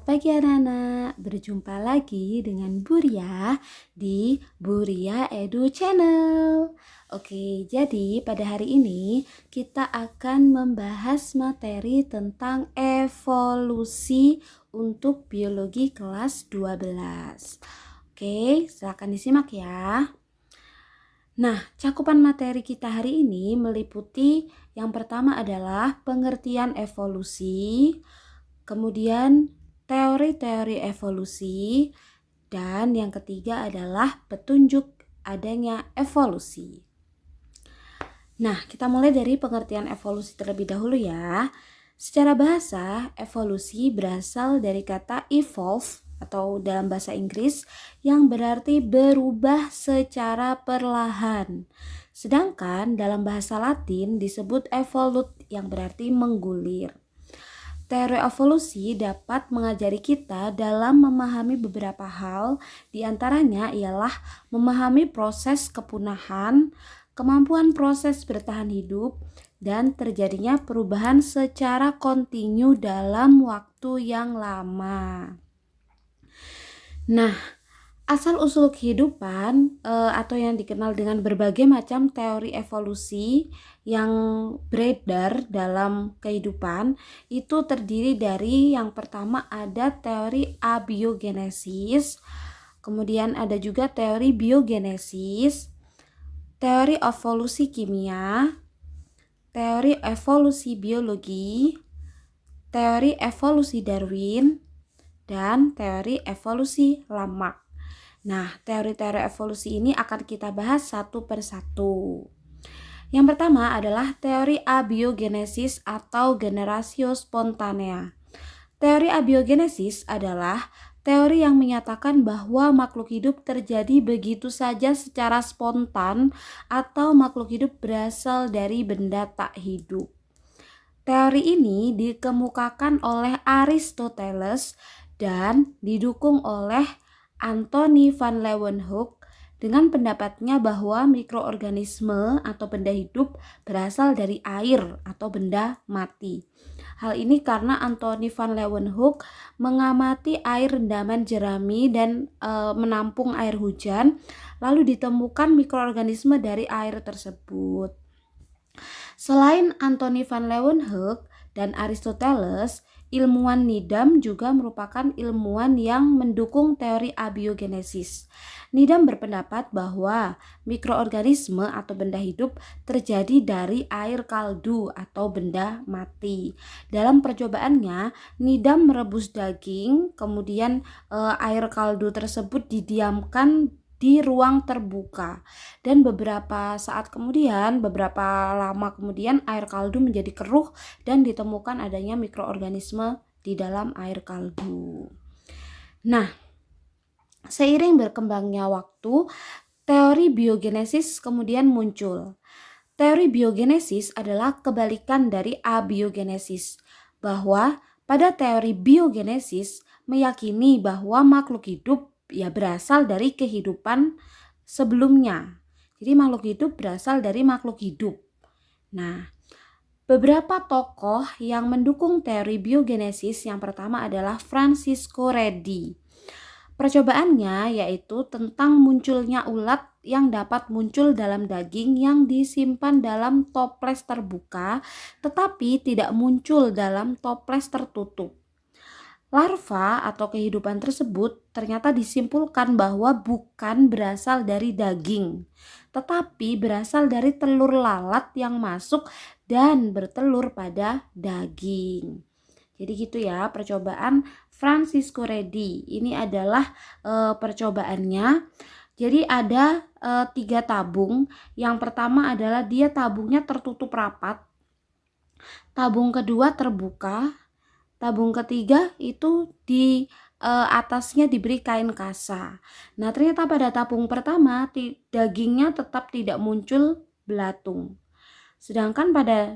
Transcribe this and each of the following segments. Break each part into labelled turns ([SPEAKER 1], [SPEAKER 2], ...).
[SPEAKER 1] Selamat pagi anak-anak, berjumpa lagi dengan Buria di Buria Edu Channel. Oke, jadi pada hari ini kita akan membahas materi tentang evolusi untuk biologi kelas 12. Oke, silakan disimak ya. Nah, cakupan materi kita hari ini meliputi yang pertama adalah pengertian evolusi, kemudian teori-teori evolusi, dan yang ketiga adalah petunjuk adanya evolusi. Nah, kita mulai dari pengertian evolusi terlebih dahulu ya. Secara bahasa, evolusi berasal dari kata evolve atau dalam bahasa Inggris yang berarti berubah secara perlahan. Sedangkan dalam bahasa Latin disebut evolute yang berarti menggulir. Teori evolusi dapat mengajari kita dalam memahami beberapa hal, diantaranya ialah memahami proses kepunahan, kemampuan proses bertahan hidup, dan terjadinya perubahan secara kontinu dalam waktu yang lama. Nah, asal-usul kehidupan atau yang dikenal dengan berbagai macam teori evolusi yang beredar dalam kehidupan itu terdiri dari yang pertama ada teori abiogenesis, kemudian ada juga teori biogenesis, teori evolusi kimia, teori evolusi biologi, teori evolusi Darwin, dan teori evolusi Lamarck. Nah, teori-teori evolusi ini akan kita bahas satu persatu. Yang pertama adalah teori abiogenesis atau generatio spontanea. Teori abiogenesis adalah teori yang menyatakan bahwa makhluk hidup terjadi begitu saja secara spontan atau makhluk hidup berasal dari benda tak hidup. Teori ini dikemukakan oleh Aristoteles dan didukung oleh Anthony van Leeuwenhoek dengan pendapatnya bahwa mikroorganisme atau benda hidup berasal dari air atau benda mati. Hal ini karena Anthony van Leeuwenhoek mengamati air rendaman jerami dan menampung air hujan, lalu ditemukan mikroorganisme dari air tersebut. Selain Anthony van Leeuwenhoek dan Aristoteles, ilmuwan Needham juga merupakan ilmuwan yang mendukung teori abiogenesis. Needham berpendapat bahwa mikroorganisme atau benda hidup terjadi dari air kaldu atau benda mati. Dalam percobaannya, Needham merebus daging, kemudian air kaldu tersebut didiamkan di ruang terbuka, dan beberapa lama kemudian air kaldu menjadi keruh dan ditemukan adanya mikroorganisme di dalam air kaldu. Nah, seiring berkembangnya waktu, teori biogenesis kemudian muncul. Teori biogenesis adalah kebalikan dari abiogenesis, bahwa pada teori biogenesis meyakini bahwa makhluk hidup berasal dari kehidupan sebelumnya. Jadi makhluk hidup berasal dari makhluk hidup. Nah, beberapa tokoh yang mendukung teori biogenesis yang pertama adalah Francisco Redi. Percobaannya yaitu tentang munculnya ulat yang dapat muncul dalam daging yang disimpan dalam toples terbuka tetapi tidak muncul dalam toples tertutup. Larva atau kehidupan tersebut ternyata disimpulkan bahwa bukan berasal dari daging, tetapi berasal dari telur lalat yang masuk dan bertelur pada daging. Jadi gitu ya percobaan Francisco Redi. Ini adalah percobaannya. Jadi ada 3 tabung. Yang pertama adalah dia tabungnya tertutup rapat. Tabung kedua terbuka. Tabung ketiga itu di atasnya diberi kain kasa. Nah, ternyata pada tabung pertama dagingnya tetap tidak muncul belatung. Sedangkan pada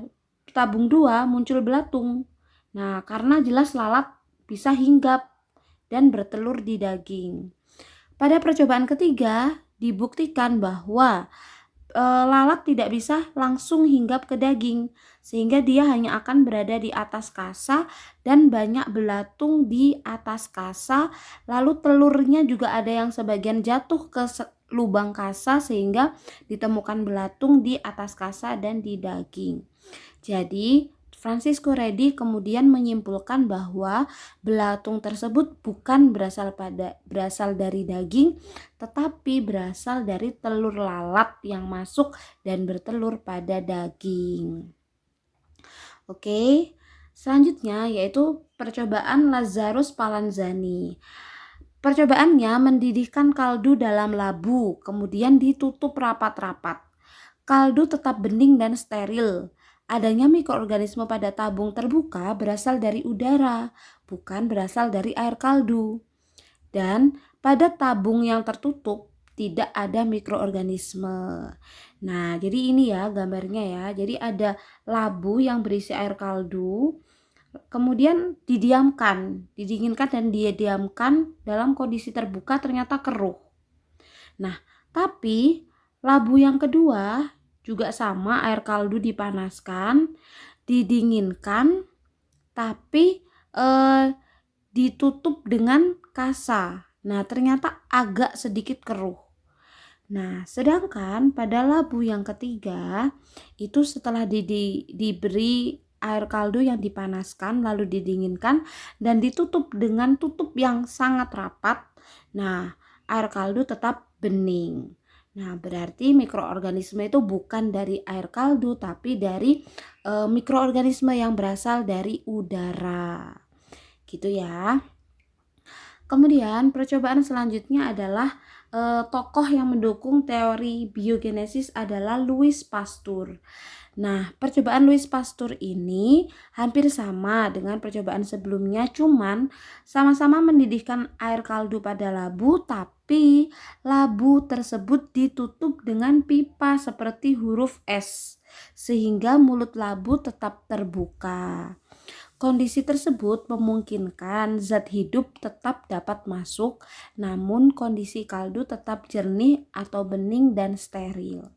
[SPEAKER 1] tabung 2 muncul belatung. Nah, karena jelas lalat bisa hinggap dan bertelur di daging. Pada percobaan ketiga dibuktikan bahwa lalat tidak bisa langsung hinggap ke daging, sehingga dia hanya akan berada di atas kasa dan banyak belatung di atas kasa. Lalu telurnya juga ada yang sebagian jatuh ke lubang kasa sehingga ditemukan belatung di atas kasa dan di daging. Jadi Francisco Redi kemudian menyimpulkan bahwa belatung tersebut bukan berasal dari daging, tetapi berasal dari telur lalat yang masuk dan bertelur pada daging. Oke, selanjutnya yaitu percobaan Lazarus Palanzani. Percobaannya mendidihkan kaldu dalam labu, kemudian ditutup rapat-rapat. Kaldu tetap bening dan steril. Adanya mikroorganisme pada tabung terbuka berasal dari udara, bukan berasal dari air kaldu. Dan pada tabung yang tertutup tidak ada mikroorganisme. Nah, jadi ini ya gambarnya ya. Jadi ada labu yang berisi air kaldu, kemudian didinginkan dan didiamkan dalam kondisi terbuka, ternyata keruh. Nah, tapi labu yang kedua juga sama, air kaldu dipanaskan, didinginkan, tapi ditutup dengan kasa. Nah, ternyata agak sedikit keruh. Nah, sedangkan pada labu yang ketiga itu setelah diberi air kaldu yang dipanaskan lalu didinginkan dan ditutup dengan tutup yang sangat rapat. Nah, air kaldu tetap bening. Nah, berarti mikroorganisme itu bukan dari air kaldu tapi dari mikroorganisme yang berasal dari udara. Gitu ya. Kemudian percobaan selanjutnya adalah tokoh yang mendukung teori biogenesis adalah Louis Pasteur. Nah, percobaan Louis Pasteur ini hampir sama dengan percobaan sebelumnya, cuman sama-sama mendidihkan air kaldu pada labu, tapi labu tersebut ditutup dengan pipa seperti huruf S, sehingga mulut labu tetap terbuka. Kondisi tersebut memungkinkan zat hidup tetap dapat masuk, namun kondisi kaldu tetap jernih atau bening dan steril.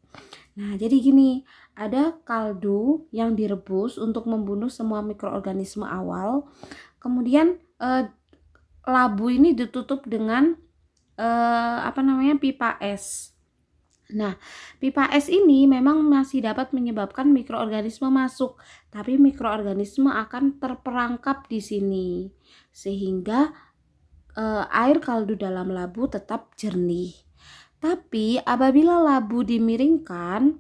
[SPEAKER 1] Nah, jadi gini, ada kaldu yang direbus untuk membunuh semua mikroorganisme awal. Kemudian labu ini ditutup dengan pipa es. Nah, pipa es ini memang masih dapat menyebabkan mikroorganisme masuk, tapi mikroorganisme akan terperangkap di sini sehingga air kaldu dalam labu tetap jernih. Tapi apabila labu dimiringkan,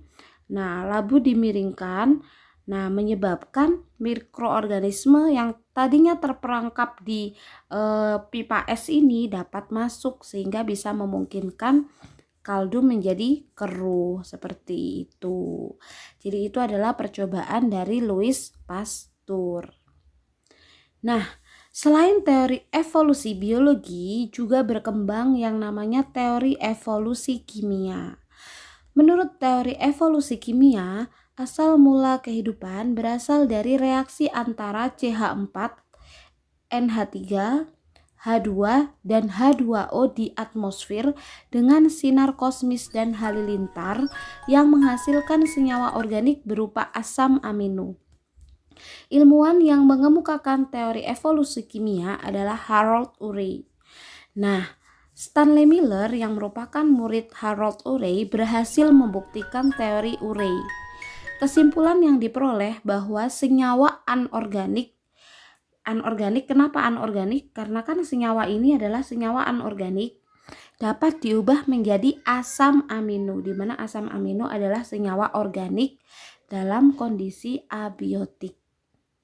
[SPEAKER 1] menyebabkan mikroorganisme yang tadinya terperangkap di pipa es ini dapat masuk sehingga bisa memungkinkan kaldu menjadi keruh seperti itu. Jadi itu adalah percobaan dari Louis Pasteur. Nah, selain teori evolusi biologi, juga berkembang yang namanya teori evolusi kimia. Menurut teori evolusi kimia, asal mula kehidupan berasal dari reaksi antara CH4, NH3, H2, dan H2O di atmosfer dengan sinar kosmis dan halilintar yang menghasilkan senyawa organik berupa asam amino. Ilmuwan yang mengemukakan teori evolusi kimia adalah Harold Urey. Nah, Stanley Miller yang merupakan murid Harold Urey berhasil membuktikan teori Urey. Kesimpulan yang diperoleh bahwa senyawa anorganik, kenapa anorganik? Karena kan senyawa ini adalah senyawa anorganik, dapat diubah menjadi asam amino, di mana asam amino adalah senyawa organik dalam kondisi abiotik.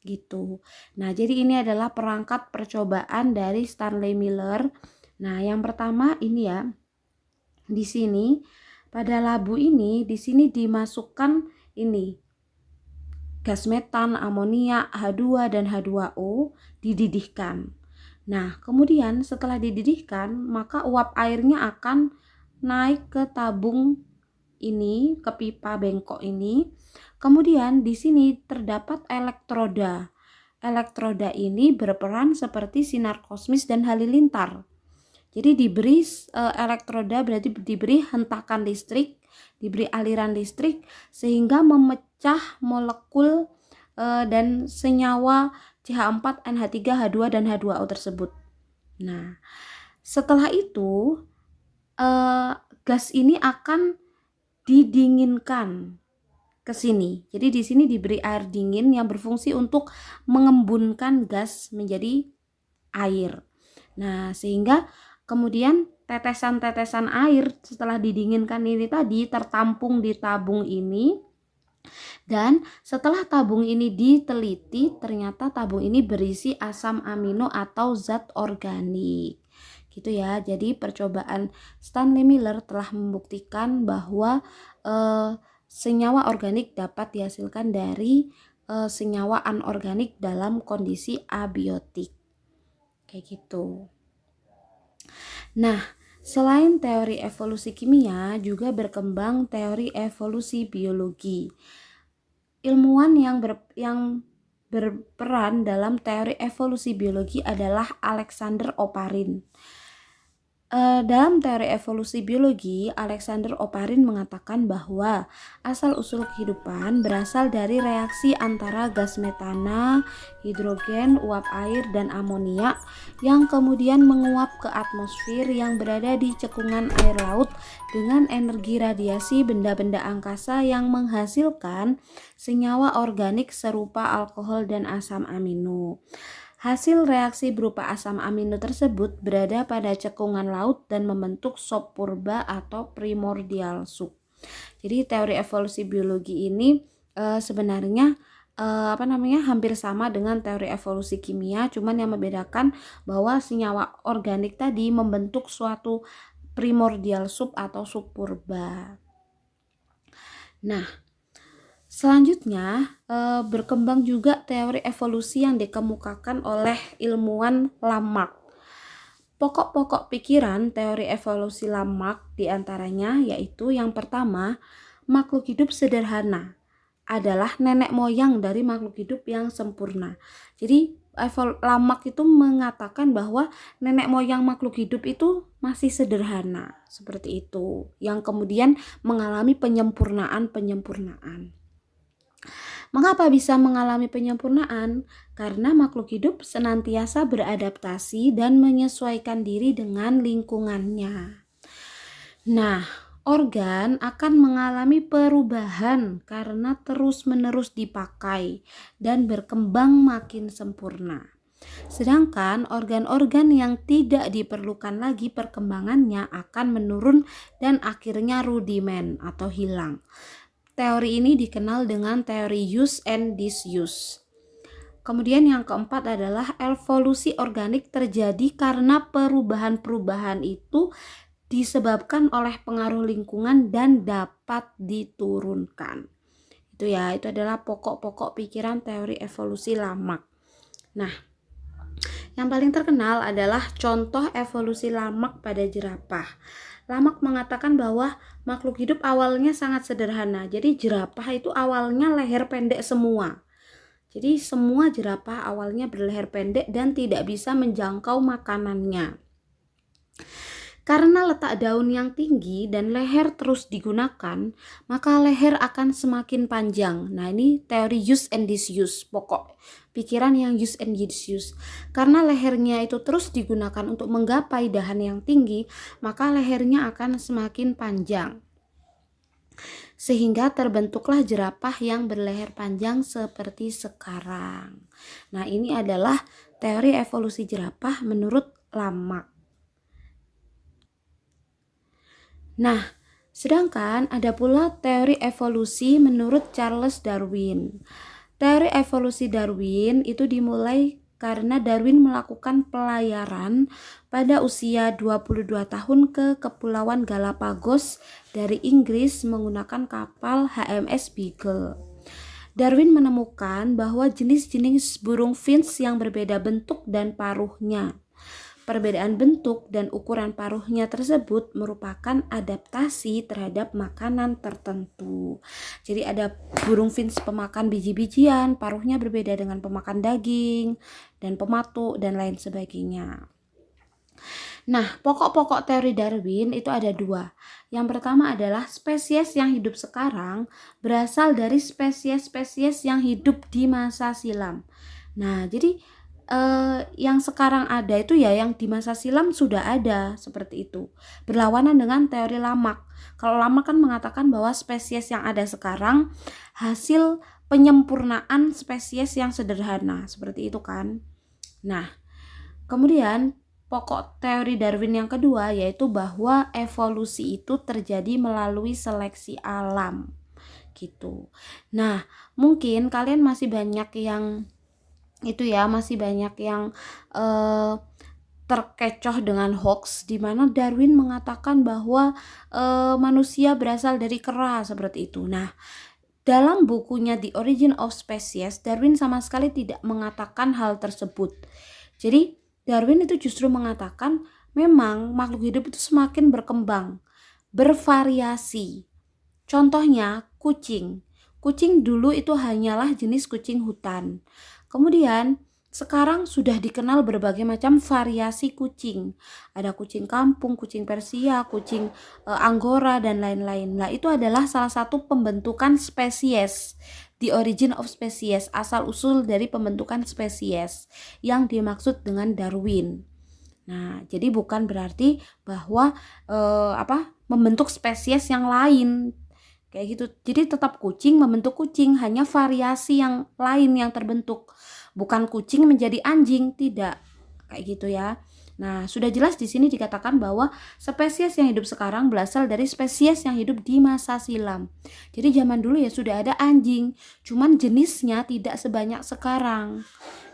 [SPEAKER 1] Gitu. Nah, jadi ini adalah perangkat percobaan dari Stanley Miller. Nah, yang pertama ini ya. Di sini pada labu ini di sini dimasukkan ini gas metan, amonia, H2 dan H2O dididihkan. Nah, kemudian setelah dididihkan, maka uap airnya akan naik ke tabung ini, ke pipa bengkok ini. Kemudian di sini terdapat elektroda. Elektroda ini berperan seperti sinar kosmis dan halilintar. Jadi diberi elektroda berarti diberi hentakan listrik diberi aliran listrik sehingga memecah molekul dan senyawa CH4, NH3, H2 dan H2O tersebut. Nah, setelah itu gas ini akan didinginkan ke sini. Jadi di sini diberi air dingin yang berfungsi untuk mengembunkan gas menjadi air. Nah, sehingga kemudian tetesan-tetesan air setelah didinginkan ini tadi tertampung di tabung ini. Dan setelah tabung ini diteliti, ternyata tabung ini berisi asam amino atau zat organik. Gitu ya. Jadi percobaan Stanley Miller telah membuktikan bahwa senyawa organik dapat dihasilkan dari senyawa anorganik dalam kondisi abiotik. Kayak gitu. Nah, selain teori evolusi kimia, juga berkembang teori evolusi biologi. Ilmuwan yang berperan dalam teori evolusi biologi adalah Alexander Oparin. Dalam teori evolusi biologi, Alexander Oparin mengatakan bahwa asal-usul kehidupan berasal dari reaksi antara gas metana, hidrogen, uap air, dan amonia yang kemudian menguap ke atmosfer yang berada di cekungan air laut dengan energi radiasi benda-benda angkasa yang menghasilkan senyawa organik serupa alkohol dan asam amino. Hasil reaksi berupa asam amino tersebut berada pada cekungan laut dan membentuk sop purba atau primordial soup. Jadi teori evolusi biologi ini sebenarnya hampir sama dengan teori evolusi kimia, cuman yang membedakan bahwa senyawa organik tadi membentuk suatu primordial soup atau soup purba. Nah, selanjutnya berkembang juga teori evolusi yang dikemukakan oleh ilmuwan Lamarck. Pokok-pokok pikiran teori evolusi Lamarck diantaranya yaitu yang pertama, makhluk hidup sederhana adalah nenek moyang dari makhluk hidup yang sempurna. Jadi Lamarck itu mengatakan bahwa nenek moyang makhluk hidup itu masih sederhana seperti itu, yang kemudian mengalami penyempurnaan. Mengapa bisa mengalami penyempurnaan? Karena makhluk hidup senantiasa beradaptasi dan menyesuaikan diri dengan lingkungannya. Nah, organ akan mengalami perubahan karena terus-menerus dipakai dan berkembang makin sempurna. Sedangkan organ-organ yang tidak diperlukan lagi perkembangannya akan menurun dan akhirnya rudimen atau hilang. Teori ini dikenal dengan teori use and disuse. Kemudian yang keempat adalah evolusi organik terjadi karena perubahan-perubahan itu disebabkan oleh pengaruh lingkungan dan dapat diturunkan. Itu adalah pokok-pokok pikiran teori evolusi Lamarck. Nah, yang paling terkenal adalah contoh evolusi Lamarck pada jerapah. Lamarck mengatakan bahwa makhluk hidup awalnya sangat sederhana. Jadi jerapah itu awalnya leher pendek semua. Jadi semua jerapah awalnya berleher pendek dan tidak bisa menjangkau makanannya. Karena letak daun yang tinggi dan leher terus digunakan, maka leher akan semakin panjang. Nah, ini teori use and disuse, pokok pikiran yang use and disuse. Karena lehernya itu terus digunakan untuk menggapai dahan yang tinggi, maka lehernya akan semakin panjang. Sehingga terbentuklah jerapah yang berleher panjang seperti sekarang. Nah, ini adalah teori evolusi jerapah menurut Lamarck. Nah, sedangkan ada pula teori evolusi menurut Charles Darwin. Teori evolusi Darwin itu dimulai karena Darwin melakukan pelayaran pada usia 22 tahun ke Kepulauan Galapagos dari Inggris menggunakan kapal HMS Beagle. Darwin menemukan bahwa jenis-jenis burung finch yang berbeda bentuk dan paruhnya. Perbedaan bentuk dan ukuran paruhnya tersebut merupakan adaptasi terhadap makanan tertentu. Jadi ada burung finch pemakan biji-bijian, paruhnya berbeda dengan pemakan daging dan pematuk dan lain sebagainya. Nah, pokok-pokok teori Darwin itu ada dua. Yang pertama adalah spesies yang hidup sekarang berasal dari spesies-spesies yang hidup di masa silam. Nah, jadi yang sekarang ada itu ya yang di masa silam sudah ada seperti itu. Berlawanan dengan teori Lamarck. Kalau Lamarck kan mengatakan bahwa spesies yang ada sekarang hasil penyempurnaan spesies yang sederhana, seperti itu kan. Nah, kemudian pokok teori Darwin yang kedua yaitu bahwa evolusi itu terjadi melalui seleksi alam gitu. Nah, mungkin kalian masih banyak yang terkecoh dengan hoax di mana Darwin mengatakan bahwa manusia berasal dari kera seperti itu. Nah, dalam bukunya The Origin of Species, Darwin sama sekali tidak mengatakan hal tersebut. Jadi Darwin itu justru mengatakan memang makhluk hidup itu semakin berkembang, bervariasi. Contohnya kucing. Kucing dulu itu hanyalah jenis kucing hutan. Kemudian sekarang sudah dikenal berbagai macam variasi kucing. Ada kucing kampung, kucing Persia, kucing Anggora dan lain-lain. Nah, itu adalah salah satu pembentukan spesies. The origin of species, asal usul dari pembentukan spesies yang dimaksud dengan Darwin. Nah, jadi bukan berarti bahwa membentuk spesies yang lain kayak gitu. Jadi tetap kucing membentuk kucing, hanya variasi yang lain yang terbentuk. Bukan kucing menjadi anjing, tidak. Kayak gitu ya. Nah, sudah jelas di sini dikatakan bahwa spesies yang hidup sekarang berasal dari spesies yang hidup di masa silam. Jadi zaman dulu ya sudah ada anjing, cuman jenisnya tidak sebanyak sekarang.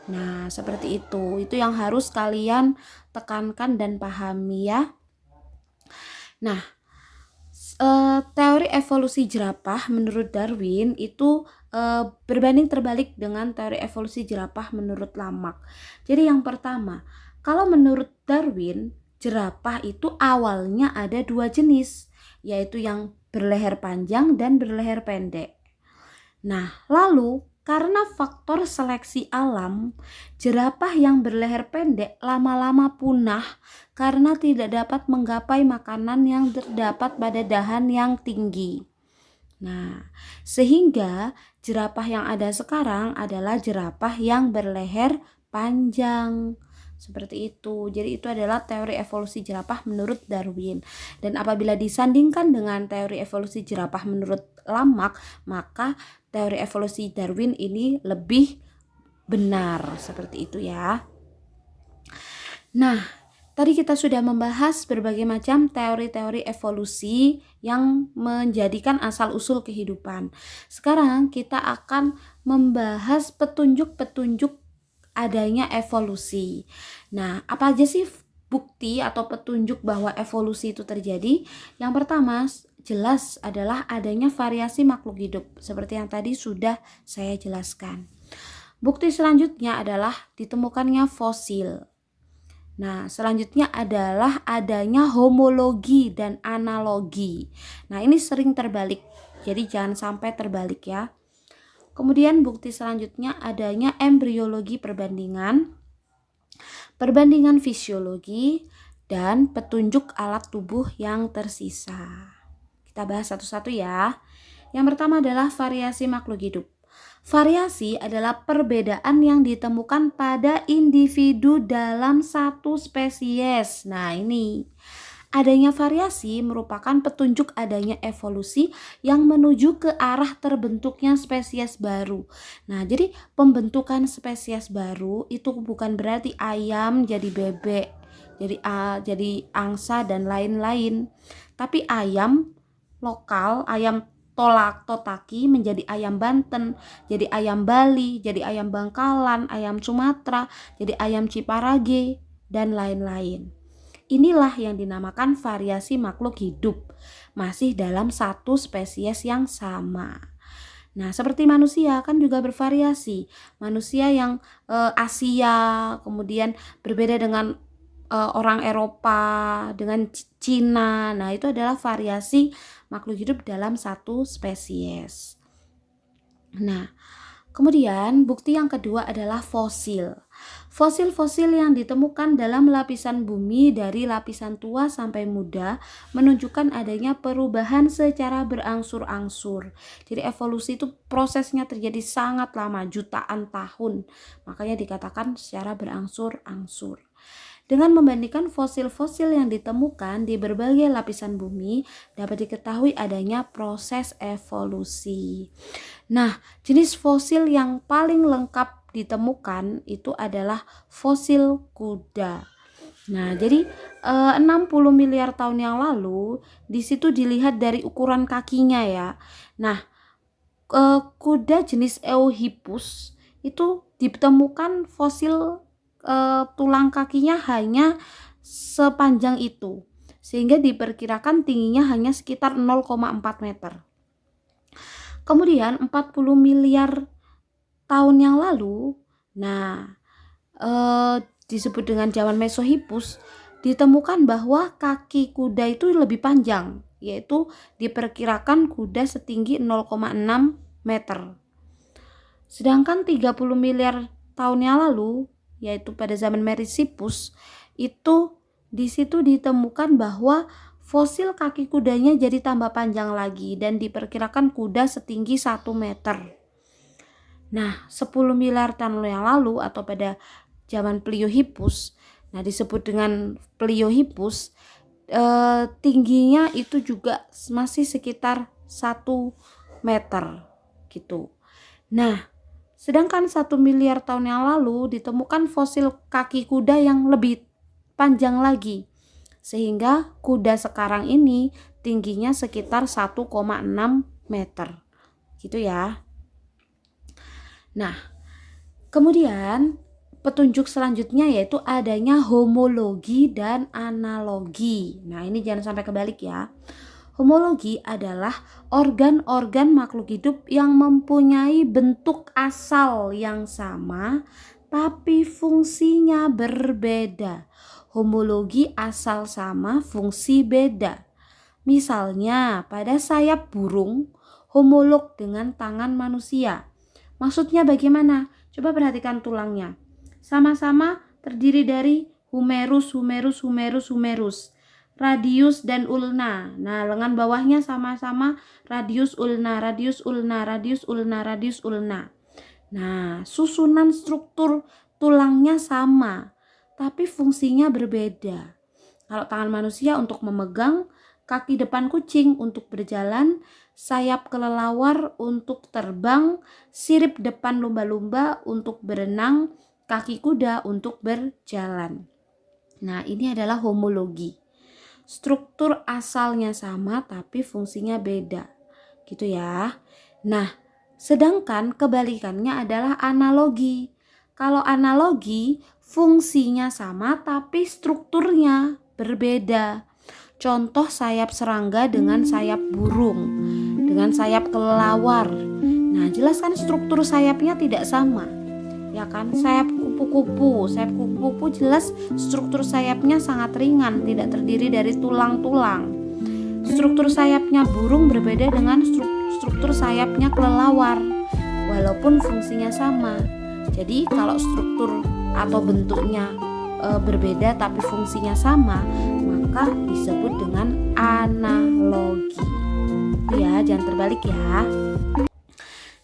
[SPEAKER 1] Nah, seperti itu. Itu yang harus kalian tekankan dan pahami ya. Nah, teori evolusi jerapah menurut Darwin itu berbanding terbalik dengan teori evolusi jerapah menurut Lamarck. Jadi yang pertama, kalau menurut Darwin, jerapah itu awalnya ada dua jenis, yaitu yang berleher panjang dan berleher pendek. Nah, lalu karena faktor seleksi alam, jerapah yang berleher pendek lama-lama punah karena tidak dapat menggapai makanan yang terdapat pada dahan yang tinggi. Nah, sehingga jerapah yang ada sekarang adalah jerapah yang berleher panjang. Seperti itu. Jadi itu adalah teori evolusi jerapah menurut Darwin. Dan apabila disandingkan dengan teori evolusi jerapah menurut Lamarck, maka teori evolusi Darwin ini lebih benar. Seperti itu ya. Nah, tadi kita sudah membahas berbagai macam teori-teori evolusi yang menjadikan asal-usul kehidupan. Sekarang kita akan membahas petunjuk-petunjuk adanya evolusi. Nah, apa aja sih bukti atau petunjuk bahwa evolusi itu terjadi? Yang pertama, jelas adalah adanya variasi makhluk hidup, seperti yang tadi sudah saya jelaskan. Bukti selanjutnya adalah ditemukannya fosil. Nah, selanjutnya adalah adanya homologi dan analogi. Nah, ini sering terbalik, jadi jangan sampai terbalik ya. Kemudian bukti selanjutnya adanya embriologi perbandingan, perbandingan fisiologi, dan petunjuk alat tubuh yang tersisa. Kita bahas satu-satu ya. Yang pertama adalah variasi makhluk hidup. Variasi adalah perbedaan yang ditemukan pada individu dalam satu spesies. Nah, ini adanya variasi merupakan petunjuk adanya evolusi yang menuju ke arah terbentuknya spesies baru. Nah, jadi pembentukan spesies baru itu bukan berarti ayam jadi bebek, jadi angsa dan lain-lain. Tapi ayam lokal, ayam totaki menjadi ayam Banten, jadi ayam Bali, jadi ayam Bangkalan, ayam Sumatera, jadi ayam Ciparage, dan lain-lain. Inilah yang dinamakan variasi makhluk hidup, masih dalam satu spesies yang sama. Nah, seperti manusia kan juga bervariasi. Manusia yang Asia, kemudian berbeda dengan orang Eropa, dengan Cina. Nah, itu adalah variasi makhluk hidup dalam satu spesies. Nah, kemudian bukti yang kedua adalah fosil. Fosil-fosil yang ditemukan dalam lapisan bumi dari lapisan tua sampai muda menunjukkan adanya perubahan secara berangsur-angsur. Jadi evolusi itu prosesnya terjadi sangat lama, jutaan tahun. Makanya dikatakan secara berangsur-angsur. Dengan membandingkan fosil-fosil yang ditemukan di berbagai lapisan bumi, dapat diketahui adanya proses evolusi. Nah, jenis fosil yang paling lengkap ditemukan itu adalah fosil kuda. Nah, jadi 60 miliar tahun yang lalu, di situ dilihat dari ukuran kakinya ya. Nah, kuda jenis Eohippus itu ditemukan fosil tulang kakinya hanya sepanjang itu, sehingga diperkirakan tingginya hanya sekitar 0,4 meter. Kemudian 40 miliar tahun yang lalu, disebut dengan zaman Mesohippus, ditemukan bahwa kaki kuda itu lebih panjang, yaitu diperkirakan kuda setinggi 0,6 meter. Sedangkan 30 miliar tahun yang lalu, yaitu pada zaman Mesohippus, itu di situ ditemukan bahwa fosil kaki kudanya jadi tambah panjang lagi dan diperkirakan kuda setinggi 1 meter. Nah, 10 miliar tahun yang lalu atau pada zaman Pliohippus, disebut dengan Pliohippus, tingginya itu juga masih sekitar 1 meter gitu. Nah, sedangkan 1 miliar tahun yang lalu ditemukan fosil kaki kuda yang lebih panjang lagi, sehingga kuda sekarang ini tingginya sekitar 1,6 meter gitu ya. Nah, kemudian petunjuk selanjutnya yaitu adanya homologi dan analogi. Nah, ini jangan sampai kebalik ya. Homologi adalah organ-organ makhluk hidup yang mempunyai bentuk asal yang sama tapi fungsinya berbeda. Homologi asal sama, fungsi beda. Misalnya pada sayap burung homolog dengan tangan manusia. Maksudnya bagaimana? Coba perhatikan tulangnya. Sama-sama terdiri dari humerus, radius dan ulna. Nah, lengan bawahnya sama-sama radius ulna. Nah, susunan struktur tulangnya sama, tapi fungsinya berbeda. Kalau tangan manusia untuk memegang, kaki depan kucing untuk berjalan, sayap kelelawar untuk terbang, sirip depan lumba-lumba untuk berenang, kaki kuda untuk berjalan. Nah, ini adalah homologi. Struktur asalnya sama tapi fungsinya beda. Gitu ya. Nah, sedangkan kebalikannya adalah analogi. Kalau analogi, fungsinya sama tapi strukturnya berbeda. Contoh sayap serangga dengan sayap burung, dengan sayap kelelawar. Nah, jelas kan struktur sayapnya tidak sama. Ya kan, sayap kupu-kupu jelas struktur sayapnya sangat ringan, tidak terdiri dari tulang-tulang. Struktur sayapnya burung berbeda dengan struktur sayapnya kelelawar, walaupun fungsinya sama. Jadi kalau struktur atau bentuknya berbeda tapi fungsinya sama, maka disebut dengan analogi. Ya, jangan terbalik ya.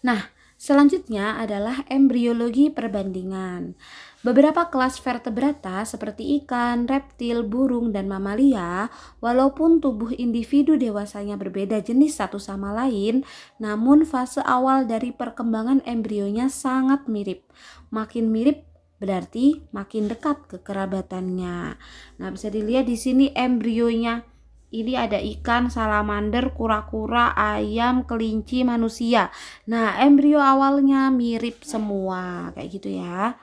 [SPEAKER 1] Nah, selanjutnya adalah embriologi perbandingan. Beberapa kelas vertebrata seperti ikan, reptil, burung, dan mamalia, walaupun tubuh individu dewasanya berbeda jenis satu sama lain, namun fase awal dari perkembangan embrionya sangat mirip. Makin mirip berarti makin dekat kekerabatannya. Nah, bisa dilihat di sini embrionya. Ini ada ikan, salamander, kura-kura, ayam, kelinci, manusia. Nah, embrio awalnya mirip semua, kayak gitu ya.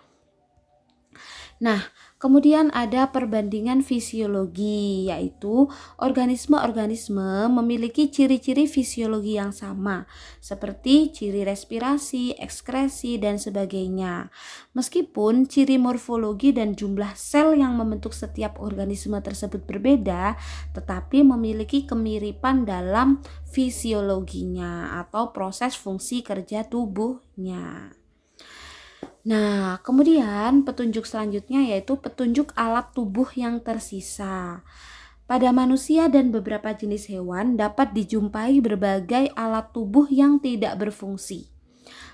[SPEAKER 1] Nah, kemudian ada perbandingan fisiologi, yaitu organisme-organisme memiliki ciri-ciri fisiologi yang sama, seperti ciri respirasi, ekskresi, dan sebagainya. Meskipun ciri morfologi dan jumlah sel yang membentuk setiap organisme tersebut berbeda, tetapi memiliki kemiripan dalam fisiologinya atau proses fungsi kerja tubuhnya. Nah, kemudian petunjuk selanjutnya yaitu petunjuk alat tubuh yang tersisa. Pada manusia dan beberapa jenis hewan dapat dijumpai berbagai alat tubuh yang tidak berfungsi.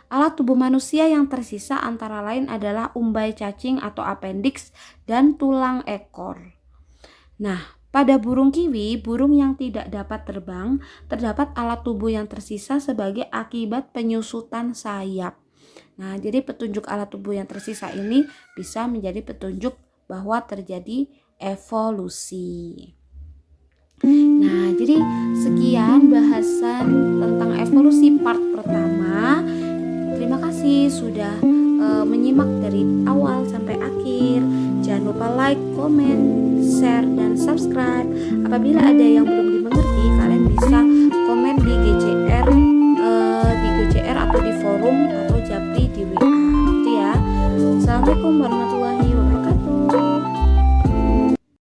[SPEAKER 1] Alat tubuh manusia yang tersisa antara lain adalah umbai cacing atau appendix dan tulang ekor. Nah, pada burung kiwi, burung yang tidak dapat terbang, terdapat alat tubuh yang tersisa sebagai akibat penyusutan sayap. Nah, jadi petunjuk alat tubuh yang tersisa ini bisa menjadi petunjuk bahwa terjadi evolusi. Nah, jadi sekian bahasan tentang evolusi part pertama. Terima kasih sudah menyimak dari awal sampai akhir. Jangan lupa like, comment, share, dan subscribe. Apabila ada yang belum dimengerti, kalian bisa komen di GCR atau di forum atau japri di WA gitu ya. Assalamualaikum warahmatullahi